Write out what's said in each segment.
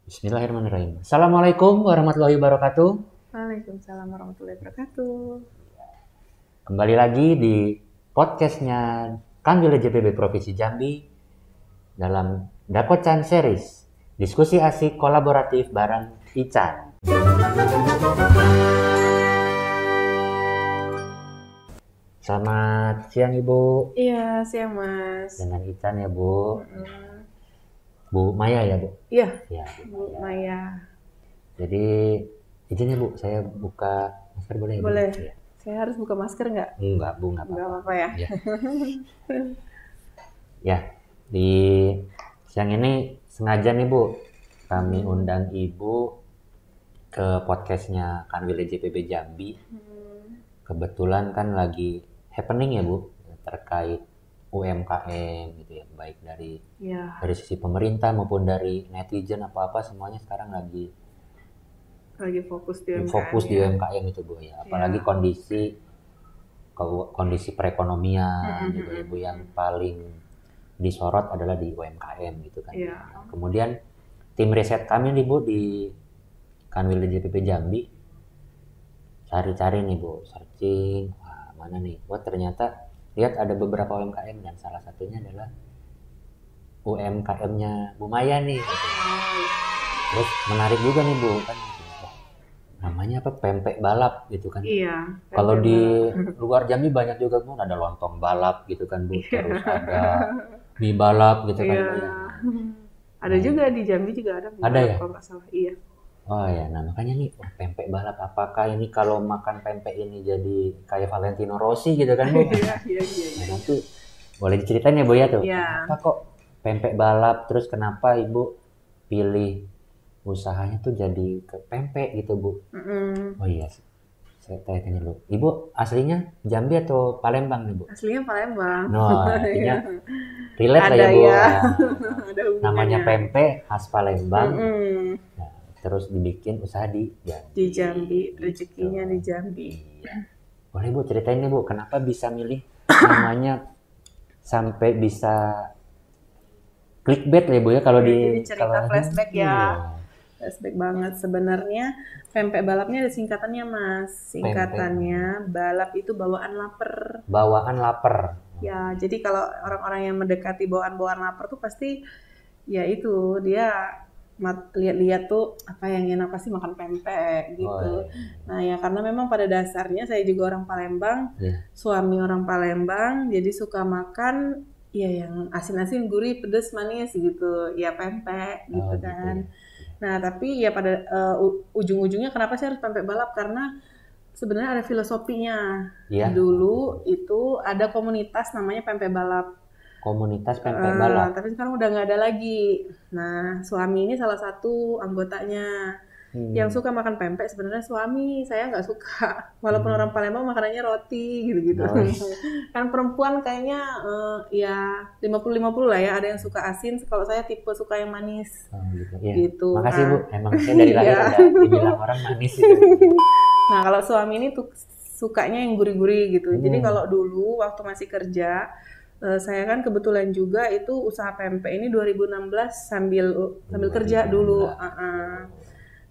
Bismillahirrahmanirrahim. Assalamualaikum warahmatullahi wabarakatuh. Waalaikumsalam warahmatullahi wabarakatuh. Kembali lagi di podcastnya Kanwil JPB Provinsi Jambi dalam Dakocan Series, diskusi asik kolaboratif bareng Ican. Selamat siang Ibu. Iya, siang Mas. Dengan Ican ya Bu. Mm-mm. Bu Maya ya Bu. Iya, Ya. Bu Maya. Jadi izin ya Bu, saya buka masker boleh ya Bu? Boleh. Ya. Saya harus buka masker nggak? Enggak Bu, enggak Nggak apa-apa. apa-apa ya. Ya. Ya, di siang ini sengaja nih Bu, kami undang Ibu ke podcastnya Kanwil JPB Jambi. Kebetulan kan lagi happening ya Bu, terkait UMKM gitu ya, baik dari Iya. sisi pemerintah maupun dari netizen apa-apa semuanya sekarang lagi Lagi fokus di UMKM. fokus di ya. UMKM itu Bu ya, apalagi Iya. kondisi perekonomian gitu ya Bu, yang paling disorot adalah di UMKM gitu kan. Iya. Kemudian tim riset kami nih Bu di Kanwil JPB Jambi cari-cari nih Bu, searching, wah mana nih, wah ternyata lihat ada beberapa UMKM dan salah satunya adalah UMKM-nya Bu Maya nih gitu. Terus menarik juga nih Bu kan, wah, namanya apa, pempek balap gitu kan. Iya. Kalau di luar Jambi banyak juga Bu, ada lontong balap gitu kan Bu, terus ada mie balap gitu kan Iya. Bu ya. Ada juga di Jambi juga ada. Ada ya? Kalau nggak salah. Iya. Oh ya, nah makanya nih, wah, pempek balap, apakah ini kalau makan pempek ini jadi kayak Valentino Rossi gitu kan Bu? Iya, iya, iya. Nah, nanti boleh diceritain ya Bu ya tuh, Iya. kenapa kok pempek balap, terus kenapa Ibu pilih usahanya tuh jadi ke pempek gitu Bu? Mm-mm. Oh iya, saya tanya dulu, Ibu aslinya Jambi atau Palembang nih Bu? Aslinya Palembang. No, artinya relate lah Ada ya Bu. ya. Nah, Ada hubungannya. namanya pempek khas Palembang. Mm-mm. Nah, terus dibikin usaha di Jambi. Di Jambi, rezekinya di Jambi. Iya. Boleh Bu ceritain nih Bu, kenapa bisa milih namanya sampai bisa clickbait ya Bu ya kalau Jadi di cerita kalau flashback ya. Iya. Flashback banget. Sebenarnya pempek balapnya ada singkatannya Mas. Singkatannya balap itu bawaan lapar. Bawaan lapar. Ya, jadi kalau orang-orang yang mendekati bawaan-bawaan lapar tuh pasti ya itu dia lihat-lihat tuh apa yang enak, pasti makan pempek gitu. Oh, iya. Nah ya karena memang pada dasarnya saya juga orang Palembang, Iya. suami orang Palembang, jadi suka makan ya yang asin-asin, gurih, pedes, manis gitu, ya pempek gitu Oh, gitu kan. ya. Nah tapi ya pada ujung-ujungnya kenapa sih harus pempek balap, karena sebenarnya ada filosofinya. Iya. Dulu itu ada komunitas namanya pempek balap. Komunitas pempek balap. Tapi sekarang udah nggak ada lagi. Nah, suami ini salah satu anggotanya. Yang suka makan pempek sebenarnya suami, saya nggak suka. Walaupun orang Palembang makanannya roti gitu-gitu. Oh, iya. Kan perempuan kayaknya ya 50-50 lah ya. Ada yang suka asin, kalau saya tipe suka yang manis. Oh, gitu. Iya. Gitu. Makasih Nah, Bu, emang saya dari lahir Iya. udah dibilang orang manis gitu. Nah, kalau suami ini tuh sukanya yang gurih-gurih gitu. Jadi kalau dulu waktu masih kerja, saya kan kebetulan juga itu usaha pempek ini 2016 sambil kerja dulu.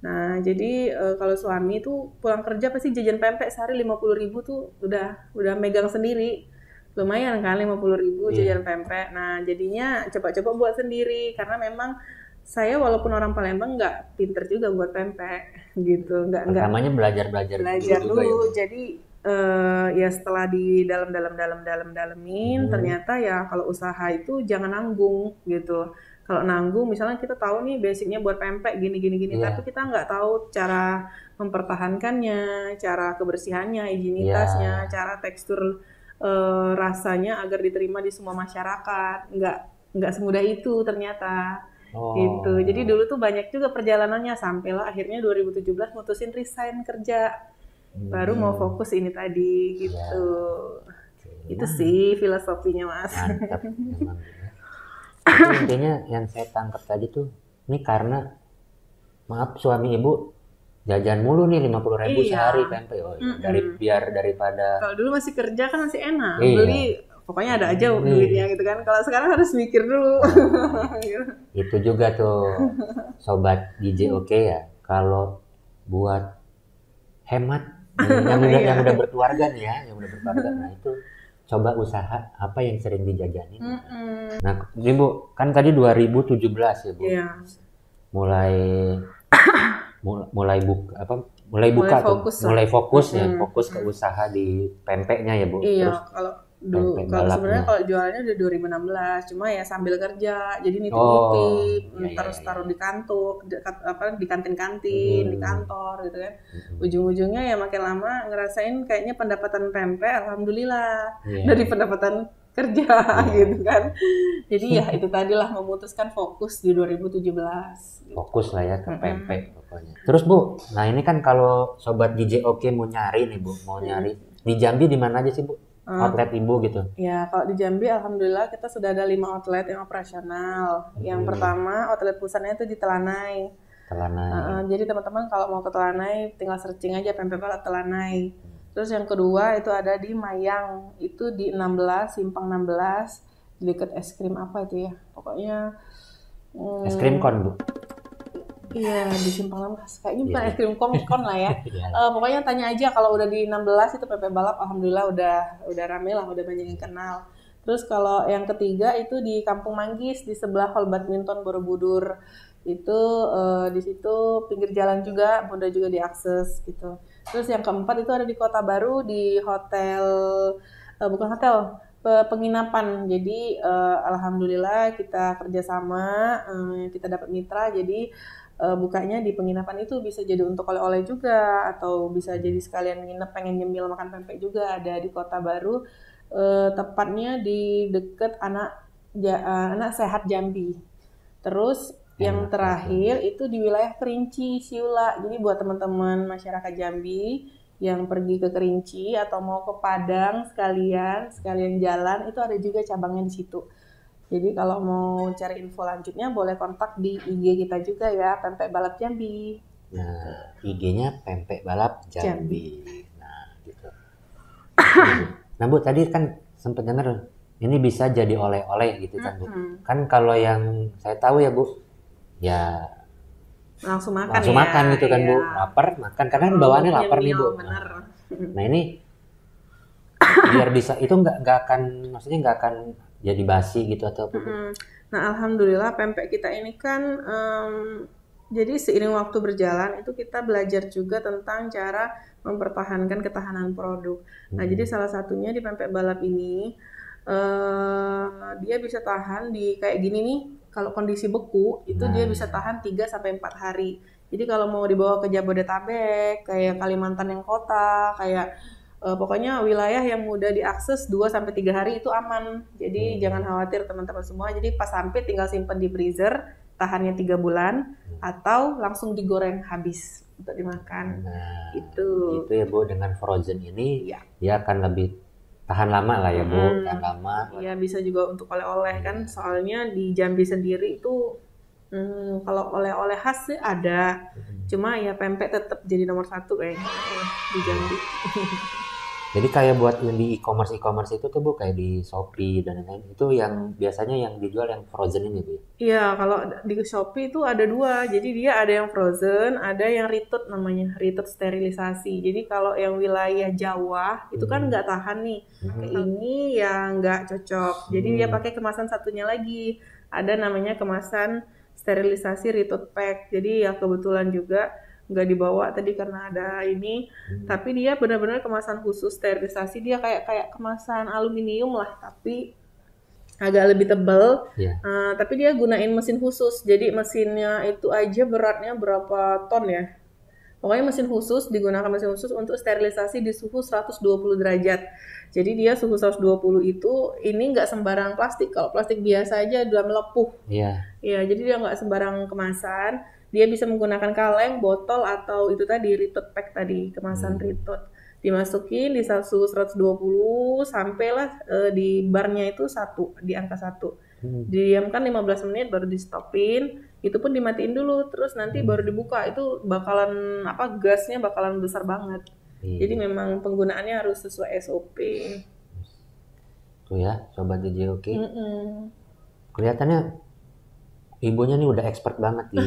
Nah, jadi kalau suami tuh pulang kerja pasti jajan pempek sehari 50.000 tuh udah megang sendiri. Lumayan kan 50.000 jajan pempek. Nah, jadinya coba-coba buat sendiri karena memang saya walaupun orang Palembang nggak pinter juga buat pempek gitu, nggak Pertamanya belajar dulu. juga ya. Jadi ya setelah di dalemin ternyata ya kalau usaha itu jangan nanggung gitu. Kalau nanggung misalnya kita tahu nih basicnya buat pempek gini Iya. tapi kita nggak tahu cara mempertahankannya, cara kebersihannya, higienitasnya, cara tekstur rasanya agar diterima di semua masyarakat. Nggak semudah itu ternyata. Oh. Gitu. Jadi dulu tuh banyak juga perjalanannya sampailah akhirnya 2017 mutusin resign kerja. Baru mau fokus ini tadi gitu. Itu sih filosofinya Mas. Mantap memang. Tapi intinya yang saya tangkap tadi tuh, ini karena maaf suami Ibu jajan mulu nih 50.000 Iya. sehari pempek. Oh, iya. Daripada Kalau dulu masih kerja kan masih enak, Iya. beli pokoknya ada aja duitnya gitu kan. Kalau sekarang harus mikir dulu. Itu juga tuh sobat DJ oke ya, kalau buat hemat yang udah berkeluarga nih ya, yang udah berkeluarga, nah itu coba usaha apa yang sering dijajanin. Nah, ini Bu, kan tadi 2017 ya Bu, mulai fokus ke usaha di pempeknya ya Bu. Iya, terus kalau sebenarnya kalau jualannya udah 2016, cuma ya sambil kerja, jadi nitip-nitip, terus taruh di kantor, di kantin-kantin, di kantor gitu kan. Ujung-ujungnya ya makin lama ngerasain kayaknya pendapatan pempek, alhamdulillah dari pendapatan kerja gitu kan. Jadi ya itu tadilah memutuskan fokus di 2017. Fokus lah ya ke pempek pokoknya. Terus Bu, nah ini kan kalau sobat DJ oke mau nyari nih Bu, nyari di Jambi di mana aja sih Bu? Outlet Ibu gitu. Ya, kalau di Jambi alhamdulillah kita sudah ada 5 outlet yang operasional. Yang pertama outlet pusatnya itu di Telanai. Jadi teman-teman kalau mau ke Telanai tinggal searching aja pempek balap Telanai. Terus yang kedua itu ada di Mayang, itu di 16, Simpang 16, di dekat es krim apa itu ya, pokoknya es krim kon Bu? Iya, di Simpang 16, kayaknya bukan es krim kon lah ya. Pokoknya tanya aja kalau udah di 16 itu pempek balap, alhamdulillah udah rame lah, udah banyak yang kenal. Terus kalau yang ketiga itu di Kampung Manggis, di sebelah Hall Badminton Borobudur. Itu di situ pinggir jalan juga, mudah juga diakses gitu. Terus yang keempat itu ada di Kota Baru di hotel, bukan hotel, penginapan. Jadi alhamdulillah kita kerjasama, kita dapat mitra, jadi bukanya di penginapan itu bisa jadi untuk oleh-oleh juga, atau bisa jadi sekalian nginep pengen nyemil makan pempek juga. Ada di Kota Baru, tepatnya di deket anak sehat Jambi. Terus yang terakhir itu di wilayah Kerinci, Siula. Jadi buat teman-teman masyarakat Jambi yang pergi ke Kerinci atau mau ke Padang sekalian jalan, itu ada juga cabangnya di situ. Jadi kalau mau cari info lanjutnya boleh kontak di IG kita juga ya, Pempek Balap Jambi. Nah, IG-nya Pempek Balap Jambi. Nah, gitu. Nah Bu, tadi kan sempat dengar ini bisa jadi oleh-oleh gitu kan Bu. Kan kalau yang saya tahu ya Bu, ya langsung makan gitu kan Bu, lapar makan karena kan bawaannya lapar nih Bu. Nah ini biar bisa itu nggak akan, maksudnya nggak akan jadi basi gitu atau apa? Nah alhamdulillah pempek kita ini kan jadi seiring waktu berjalan itu kita belajar juga tentang cara mempertahankan ketahanan produk. Nah jadi salah satunya di pempek balap ini dia bisa tahan di kayak gini nih. Kalau kondisi beku itu dia bisa tahan 3-4 hari. Jadi kalau mau dibawa ke Jabodetabek, kayak Kalimantan yang kota, kayak pokoknya wilayah yang mudah diakses 2-3 hari itu aman. Jadi jangan khawatir teman-teman semua. Jadi pas sampai tinggal simpen di freezer, tahannya 3 bulan, atau langsung digoreng habis untuk dimakan. Itu ya Bu, dengan frozen ini dia akan lebih tahan lama lah ya Bu, tahan lama. Iya bisa juga untuk oleh-oleh kan, soalnya di Jambi sendiri itu kalau oleh-oleh khas sih ada, cuma ya pempek tetap jadi nomor 1 kayaknya di Jambi. Jadi kayak buat yang di e-commerce itu tuh Bu, kayak di Shopee dan lain-lain, itu yang biasanya yang dijual yang frozen ini Bu? Iya, kalau di Shopee itu ada 2, jadi dia ada yang frozen, ada yang retort namanya, retort sterilisasi. Jadi kalau yang wilayah Jawa itu kan nggak tahan nih, ini ya nggak cocok. Jadi dia pakai kemasan satunya lagi, ada namanya kemasan sterilisasi retort pack. Jadi ya kebetulan juga nggak dibawa tadi karena ada ini, tapi dia benar-benar kemasan khusus sterilisasi. Dia kayak kemasan aluminium lah, tapi agak lebih tebal. Tapi dia gunain mesin khusus, jadi mesinnya itu aja beratnya berapa ton ya, pokoknya mesin khusus, digunakan mesin khusus untuk sterilisasi di suhu 120 derajat. Jadi dia suhu 120 itu ini nggak sembarang plastik. Kalau plastik biasa aja udah melepuh. Iya, jadi dia nggak sembarang kemasan. Dia bisa menggunakan kaleng, botol, atau itu tadi retort pack tadi, kemasan retort. Dimasukin di suhu 120 sampailah di barnya itu 1, di angka 1. Didiamkan 15 menit baru di stopin. Itu pun dimatiin dulu, terus nanti baru dibuka. Itu bakalan gasnya bakalan besar banget. Jadi memang penggunaannya harus sesuai SOP. Tuh ya, Sobat JJOK. Mm-mm. Kelihatannya ibunya nih udah expert banget di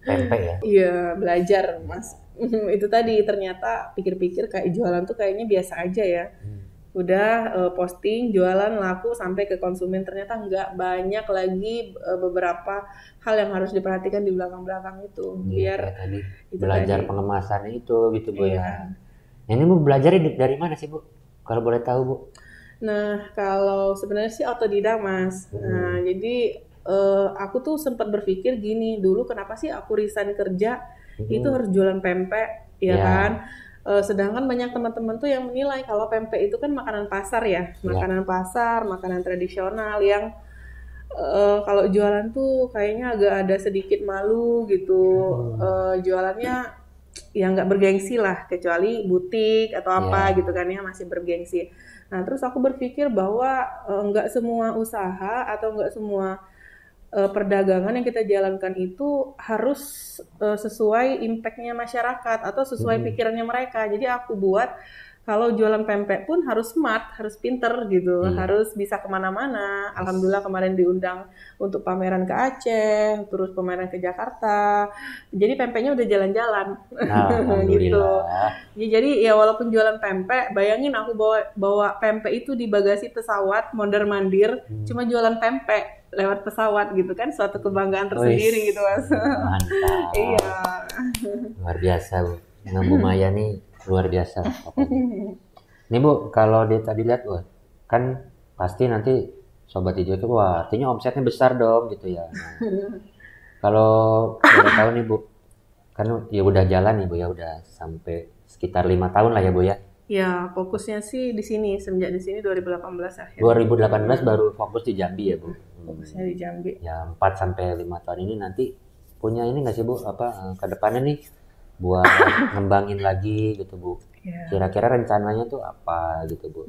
pempek ya. Iya, belajar Mas. Itu tadi ternyata pikir-pikir kayak jualan tuh kayaknya biasa aja ya. Udah posting, jualan, laku sampai ke konsumen, ternyata nggak, banyak lagi beberapa hal yang harus diperhatikan di belakang-belakang itu. Iya, Biar kayak tadi itu belajar tadi. pengemasannya itu gitu Bu Iya. ya. Ini Bu belajarnya dari mana sih Bu? Kalau boleh tahu Bu. Nah, kalau sebenarnya sih otodidak, Mas. Nah, jadi aku tuh sempat berpikir gini, dulu kenapa sih aku resign kerja itu harus jualan pempek, ya kan? Ya, Sedangkan banyak teman-teman tuh yang menilai kalau pempek itu kan makanan pasar ya, makanan pasar, makanan tradisional yang kalau jualan tuh kayaknya agak ada sedikit malu gitu. Jualannya ya nggak bergengsi lah, kecuali butik atau apa ya. gitu kan ya, masih bergengsi. Nah terus aku berpikir bahwa nggak semua usaha atau nggak semua perdagangan yang kita jalankan itu harus sesuai impactnya masyarakat atau sesuai pikirannya mereka. Jadi aku buat kalau jualan pempek pun harus smart, harus pinter gitu, Iya. harus bisa kemana-mana. Alhamdulillah kemarin diundang untuk pameran ke Aceh, terus pameran ke Jakarta. Jadi pempeknya udah jalan-jalan gitu. Alhamdulillah. Jadi ya walaupun jualan pempek, bayangin aku bawa pempek itu di bagasi pesawat mondar-mandir, cuma jualan pempek lewat pesawat gitu kan, suatu kebanggaan tersendiri Wis, gitu Mas. mantap. Iya. Luar biasa Bu. Nah, Bu Maya nih luar biasa pokoknya. Ini Bu, kalau tadi lihat wah, kan pasti nanti Sobat Hijau itu wah artinya omsetnya besar dong gitu ya. Nah, kalau boleh tahu nih Bu, kan ya udah jalan nih Bu ya, udah sampai sekitar 5 tahun lah ya Bu ya. Ya, fokusnya sih di sini, semenjak di sini 2018 akhir. 2018 baru fokus di Jambi ya Bu. Fokusnya di Jambi. Ya 4 sampai 5 tahun ini nanti punya ini nggak sih Bu, apa ke depannya nih buat ngembangin lagi gitu Bu. Ya. Kira-kira rencananya tuh apa gitu Bu?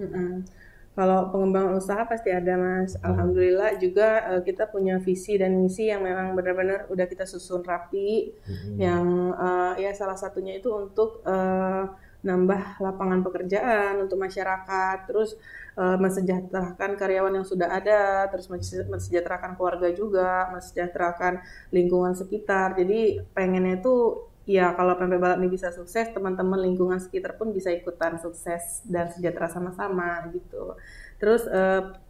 Kalau pengembangan usaha pasti ada Mas. Alhamdulillah juga kita punya visi dan misi yang memang benar-benar udah kita susun rapi. Yang ya salah satunya itu untuk nambah lapangan pekerjaan untuk masyarakat, terus mensejahterakan karyawan yang sudah ada, terus mensejahterakan keluarga juga, mensejahterakan lingkungan sekitar. Jadi pengennya itu ya kalau pempek balap ini bisa sukses, teman-teman lingkungan sekitar pun bisa ikutan sukses dan sejahtera sama-sama gitu. Terus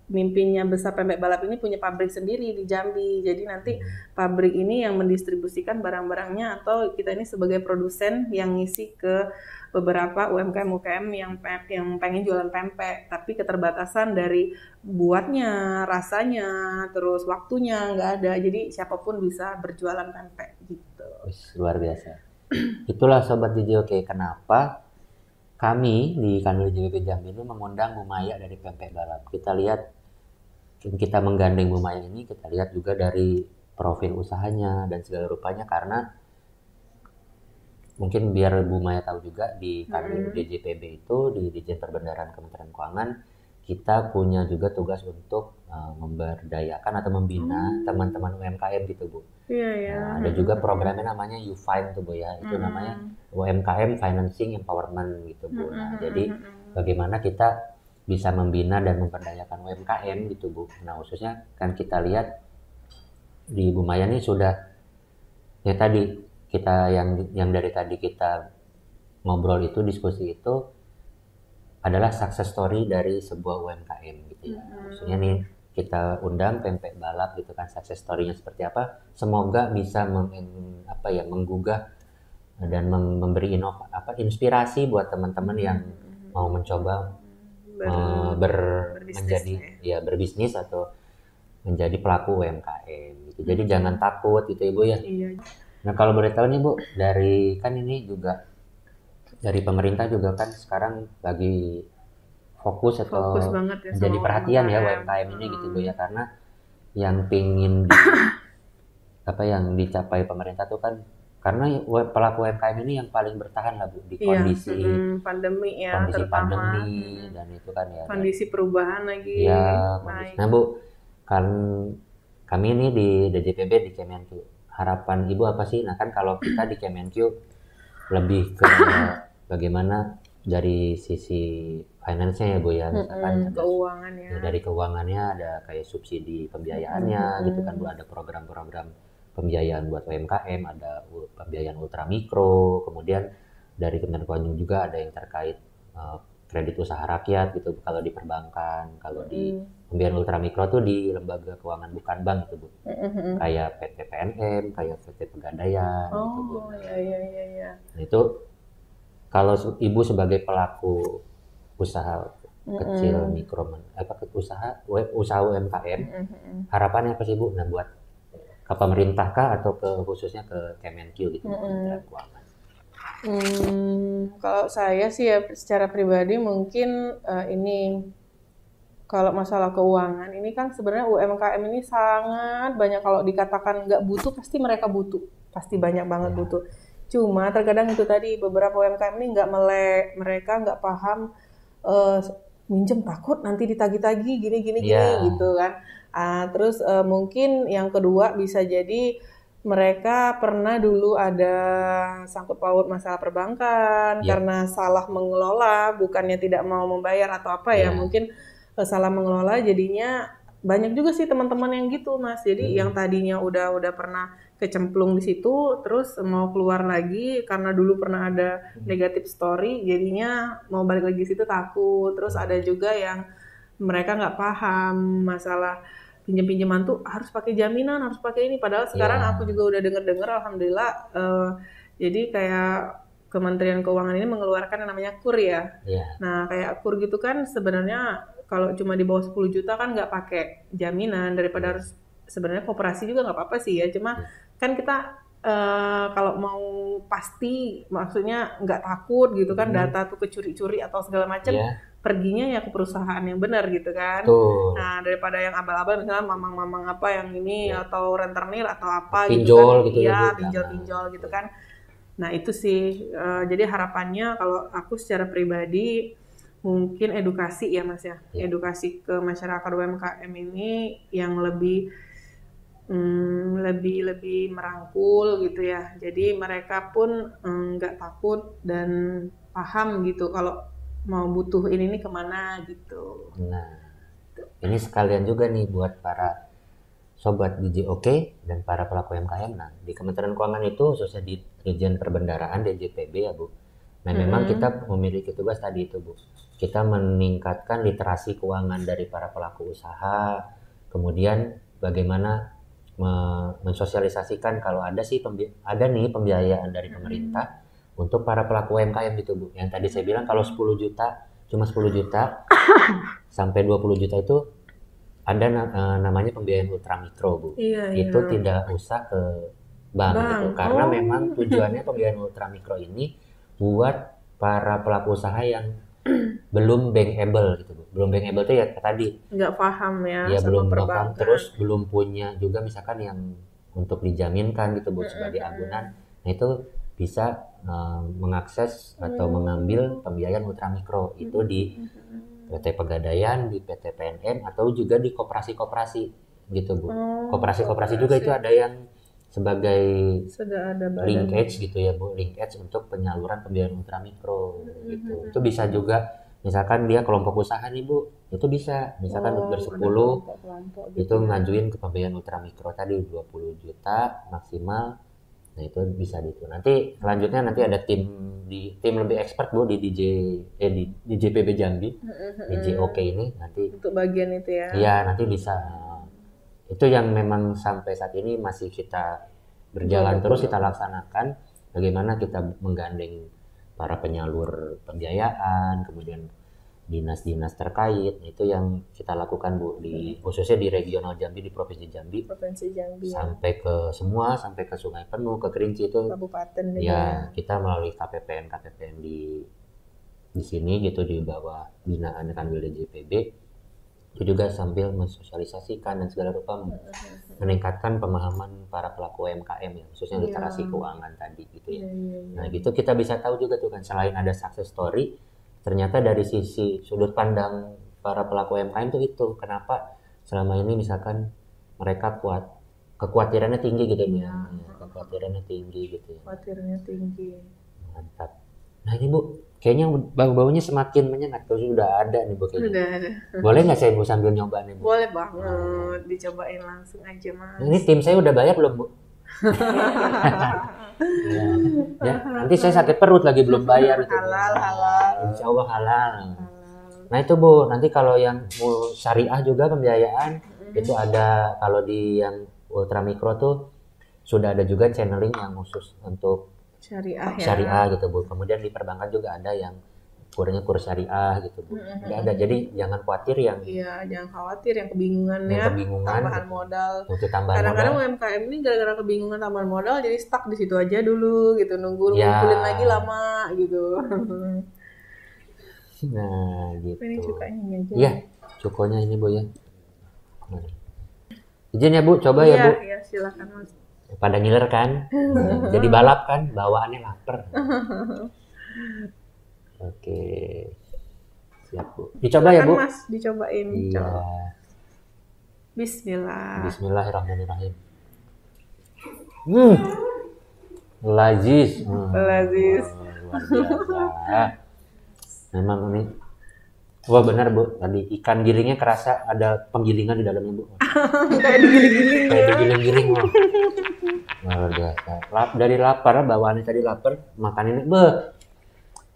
mimpinya besar pempek balap ini punya pabrik sendiri di Jambi. Jadi nanti pabrik ini yang mendistribusikan barang-barangnya atau kita ini sebagai produsen yang ngisi ke beberapa UMKM yang pengen jualan pempek, tapi keterbatasan dari buatnya, rasanya, terus waktunya nggak ada. Jadi siapapun bisa berjualan pempek gitu. Luar biasa. Itulah Sobat JJOK kenapa kami di Kanwil JPB Jambi ini mengundang Bu Maya dari Pempek Balap. Kita lihat, kita menggandeng Bu Maya ini, kita lihat juga dari profil usahanya dan segala rupanya, karena mungkin biar Bu Maya tahu juga di Kanwil DJPB itu, di Ditjen Perbendaharaan Kementerian Keuangan, kita punya juga tugas untuk memberdayakan atau membina teman-teman UMKM gitu Bu. Iya ya. Nah, ada juga programnya namanya YouFind tuh Bu ya, itu namanya UMKM Financing Empowerment gitu Bu. Nah, jadi bagaimana kita bisa membina dan memberdayakan UMKM gitu Bu. Nah, khususnya kan kita lihat di Bu Maya nih sudah ya tadi kita yang dari tadi kita ngobrol itu, diskusi itu adalah success story dari sebuah UMKM gitu ya. Maksudnya nih kita undang Pempek Balap gitu kan, success story-nya seperti apa, semoga bisa menggugah dan memberi inspirasi buat teman-teman yang mau mencoba berbisnis atau menjadi pelaku UMKM gitu. Jadi jangan takut gitu Ibu ya. Iya. Nah kalau boleh tahu nih Bu, dari kan ini juga dari pemerintah juga kan sekarang lagi fokus banget ya menjadi sama perhatian ya UMKM. UMKM ini gitu Bu ya, karena yang pingin yang dicapai pemerintah tuh kan, karena pelaku UMKM ini yang paling bertahan lah Bu di kondisi pandemi ya, kondisi terutama pandemi dan itu kan ya. kondisi perubahan lagi. Ya, nah Bu, kan kami ini di DJPB di Kemenq, harapan Ibu apa sih? Nah kan kalau kita di Kemenq lebih ke bagaimana dari sisi finance-nya ya Bu ya, misalkan ada keuangannya. ya, dari keuangannya ada kayak subsidi pembiayaannya gitu kan Bu, ada program-program pembiayaan buat UMKM, ada pembiayaan ultramikro, kemudian dari Kementerian Keuangan juga ada yang terkait kredit usaha rakyat gitu kalau di perbankan, kalau di pembiayaan ultramikro tuh di lembaga keuangan bukan bank gitu Bu, kayak PT PNM, kayak PT Pegadaian gitu Bu. Iya. Nah, itu kalau Ibu sebagai pelaku usaha kecil mikro usaha UMKM, harapannya apa sih Bu? Nah, buat ke pemerintah kah atau khususnya ke Kemenq gitu, Kementerian Keuangan? Kalau saya sih ya secara pribadi mungkin ini kalau masalah keuangan ini kan sebenarnya UMKM ini sangat banyak, kalau dikatakan nggak butuh pasti mereka butuh, pasti banyak banget butuh. Cuma terkadang itu tadi beberapa UMKM ini nggak melek, mereka nggak paham minjem takut nanti ditagih-tagih gini gitu kan. Terus mungkin yang kedua bisa jadi mereka pernah dulu ada sangkut paut masalah perbankan karena salah mengelola, bukannya tidak mau membayar atau apa ya, mungkin salah mengelola, jadinya banyak juga sih teman-teman yang gitu Mas. Jadi yang tadinya udah pernah kecemplung di situ, terus mau keluar lagi karena dulu pernah ada negatif story, jadinya mau balik lagi situ takut. Terus ada juga yang mereka nggak paham masalah pinjam-pinjaman tuh harus pakai jaminan, harus pakai ini. Padahal sekarang aku juga udah denger-denger, alhamdulillah. Jadi kayak Kementerian Keuangan ini mengeluarkan yang namanya KUR ya. Nah kayak KUR gitu kan sebenarnya kalau cuma di bawah 10 juta kan nggak pakai jaminan, daripada harus sebenarnya koperasi juga nggak apa-apa sih ya. Cuma kan kita kalau mau pasti, maksudnya nggak takut gitu kan data tuh kecuri-curi atau segala macam. Perginya ya ke perusahaan yang benar gitu kan. Nah daripada yang abal-abal misalnya mamang-mamang apa yang ini atau rentenir atau apa pinjol gitu kan, pinjol gitu kan. Nah itu sih jadi harapannya kalau aku secara pribadi mungkin edukasi ya Mas ya, edukasi ke masyarakat UMKM ini yang lebih merangkul gitu ya. Jadi mereka pun nggak takut dan paham gitu kalau mau butuh ini kemana gitu. Nah, ini sekalian juga nih buat para sobat DJ Oke dan para pelaku UMKM. Nah, di Kementerian Keuangan itu khususnya di Dirjen Perbendaraan DJPB ya Bu. Nah, memang kita memiliki tugas tadi itu Bu. Kita meningkatkan literasi keuangan dari para pelaku usaha. Kemudian bagaimana mensosialisasikan kalau ada nih pembiayaan dari pemerintah untuk para pelaku UMKM gitu Bu. Yang tadi saya bilang kalau 10 juta, cuma 10 juta sampai 20 juta itu ada namanya pembiayaan ultramikro Bu. Itu tidak usah ke bank gitu. Karena memang tujuannya pembiayaan ultramikro ini buat para pelaku usaha yang belum bankable gitu Bu. Belum bankable itu ya tadi. Nggak paham ya sama belum perbankan. Terus belum punya juga misalkan yang untuk dijaminkan gitu Bu sebagai agunan. Nah itu bisa mengakses atau mengambil pembiayaan ultramikro itu di PT Pegadaian, di PT PNM atau juga di koperasi-koperasi gitu Bu. Koperasi-koperasi juga itu ada yang sebagai linkage gitu ya Bu, linkage untuk penyaluran pembiayaan ultramikro gitu. Itu bisa juga misalkan dia kelompok usaha nih Bu, itu bisa misalkan bersepuluh itu ngajuin ke pembiayaan ultramikro tadi 20 juta maksimal. Nah itu bisa gitu. Nanti selanjutnya nanti ada tim lebih expert Bu di DJPB Jambi, DJ Oke ini nanti untuk bagian itu ya. Iya nanti bisa. Itu yang memang sampai saat ini masih kita berjalan terus kita laksanakan. Bagaimana kita menggandeng para penyalur pembiayaan, kemudian dinas-dinas terkait, itu yang kita lakukan Bu khususnya di regional Jambi, di Provinsi Jambi sampai ke Sungai Penuh, ke Kerinci itu kabupaten ya kita melalui KPPN di sini gitu di bawah binaan Kanwil DJPB itu juga sambil mensosialisasikan dan segala rupa meningkatkan pemahaman para pelaku UMKM ya khususnya literasi keuangan tadi gitu ya. Nah gitu kita bisa tahu juga tuh kan selain ada success story, ternyata dari sisi sudut pandang para pelaku UMKM itu kenapa selama ini misalkan mereka kekhawatirannya tinggi gitu ya. Kekhawatirannya tinggi gitu ya. Kekhawatirannya tinggi. Mantap. Nah ini Bu, kayaknya bau-baunya semakin menyengat. Terus udah ada nih Bu kayaknya. Udah ada. Boleh nggak saya Bu sambil nyoba nih Bu? Boleh banget, dicobain langsung aja Mas. Ini tim saya udah bayar belum Bu? Ya, nanti saya sakit perut lagi belum bayar. Halal. Insya Allah halal. Nah itu Bu, nanti kalau yang mau syariah juga pembiayaan, itu ada kalau di yang ultra mikro tuh sudah ada juga channeling yang khusus untuk syariah gitu Bu. Kemudian di perbankan juga ada yang kurs syariah gitu Bu. Ada. Jadi jangan khawatir yang jangan khawatir yang kebingungan ya. Tambahan modal. Untuk tambahan Kadang-kadang UMKM ini gara-gara kebingungan tambahan modal jadi stuck di situ aja dulu gitu, nunggu ngumpulin lagi lama gitu. Nah gitu. Ini cukanya aja. Iya, cukonya ini Bu ya. Izin ya Bu, coba ya Bu. Iya, silakan Mas. Pada ngiler kan? Jadi balap kan, bawaannya lapar. Oke. Siap Bu. Dicoba ya Bu? Mas, dicobain. Iya. Bismillahirrahmanirrahim. Lazis. Lazis. Luar biasa. Memang ini. Wah benar Bu, tadi ikan gilingnya kerasa ada penggilingan di dalamnya Bu. Kayak digiling-giling. Kayak digiling-giling Bu. Luar biasa. Dari lapar, bawaannya tadi lapar, makan ini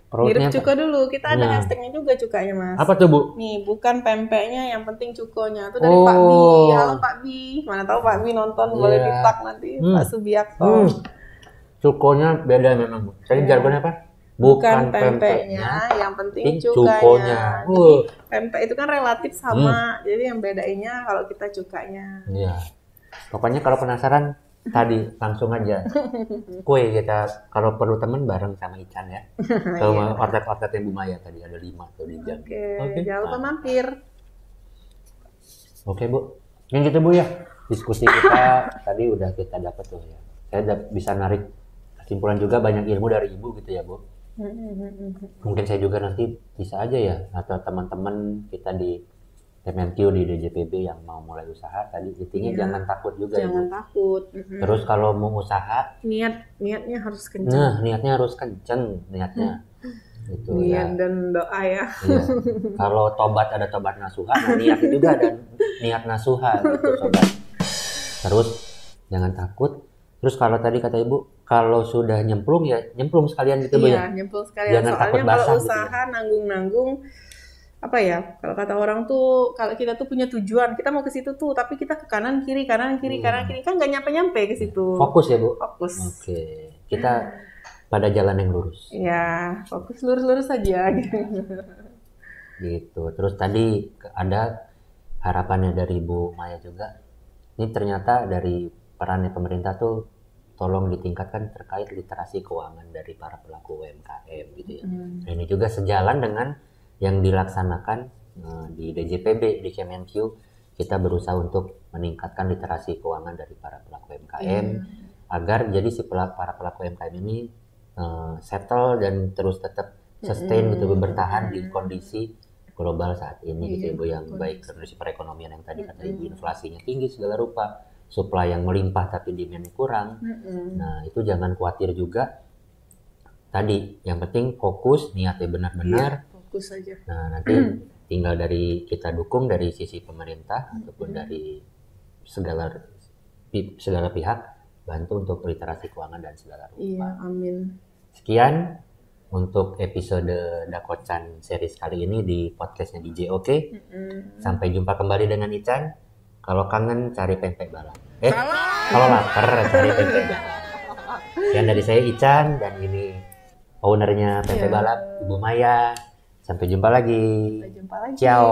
perutnya. Mirip cuko dulu, kita ada hashtagnya juga cukanya Mas. Apa tuh Bu? Nih, bukan pempeknya, yang penting cukonya. Itu dari Pak Bi. Halo Pak Bi. Mana tahu Pak Bi nonton, boleh di-tag nanti. Pak Subiakto. Cukonya beda memang Bu. Tadi jargonnya apa? Bukan pempeknya, yang penting cukanya. Jadi pempek itu kan relatif sama, jadi yang bedainnya kalau kita cukanya. Iya. Pokoknya kalau penasaran tadi langsung aja. Kue kita kalau perlu temen bareng sama Ican ya. Sama ortet-ortetnya Bu Maya tadi ada 5 tuh di Jambi. Oke. Jangan lupa mampir. Oke Bu. Yang gitu Bu ya. Diskusi kita tadi udah kita dapat tuh ya. Saya bisa narik kesimpulan juga banyak ilmu dari Ibu gitu ya Bu. Mungkin saya juga nanti bisa aja ya, atau teman-teman kita di MNQ di DJPB yang mau mulai usaha tadi intinya jangan takut juga. Jangan takut. Terus kalau mau usaha niatnya harus kencang. Nah, niatnya harus kencang niatnya. Itu niat dan doa ya. Iya. Kalau tobat ada tobat nasuha, nah niat juga ada niat nasuha gitu sobat. Terus jangan takut. Terus kalau tadi kata Ibu, kalau sudah nyemplung ya nyemplung sekalian gitu Bu ya. Iya, nyemplung sekalian. Jangan soalnya takut basah kalau gitu usaha ya. nanggung-nanggung apa ya? Kalau kata orang tuh kalau kita tuh punya tujuan, kita mau ke situ tuh, tapi kita ke kanan kiri kanan kiri kan nggak nyampe ke situ. Fokus ya Bu. Fokus. Oke. Kita pada jalan yang lurus. Ya, fokus lurus-lurus saja gitu. Gitu. Terus tadi ada harapannya dari Bu Maya juga. Ini ternyata dari perannya pemerintah tuh tolong ditingkatkan terkait literasi keuangan dari para pelaku UMKM gitu ya. Nah, ini juga sejalan dengan yang dilaksanakan di DJPB, di Kemenq. Kita berusaha untuk meningkatkan literasi keuangan dari para pelaku UMKM agar jadi si para pelaku UMKM ini settle dan terus tetap sustain gitu, bertahan di kondisi global saat ini gitu Ibu, yang baik kondisi perekonomian yang tadi kata Ibu, inflasinya tinggi segala rupa, supply yang melimpah tapi demand-nya kurang. Nah, itu jangan khawatir juga. Tadi yang penting fokus, niatnya benar-benar. Fokus aja. Nah, nanti tinggal dari kita dukung dari sisi pemerintah ataupun dari segala pihak bantu untuk literasi keuangan dan segala rupa. Iya, amin. Sekian untuk episode Dakocan series kali ini di podcastnya DJ Oke. Sampai jumpa kembali dengan Ican. Kalau kangen cari pempek balap. Kalau lapar cari pempek balap. Sekian dari saya Ican dan ini ownernya pempek balap Ibu Maya. Sampai jumpa lagi. Sampai jumpa lagi. Ciao.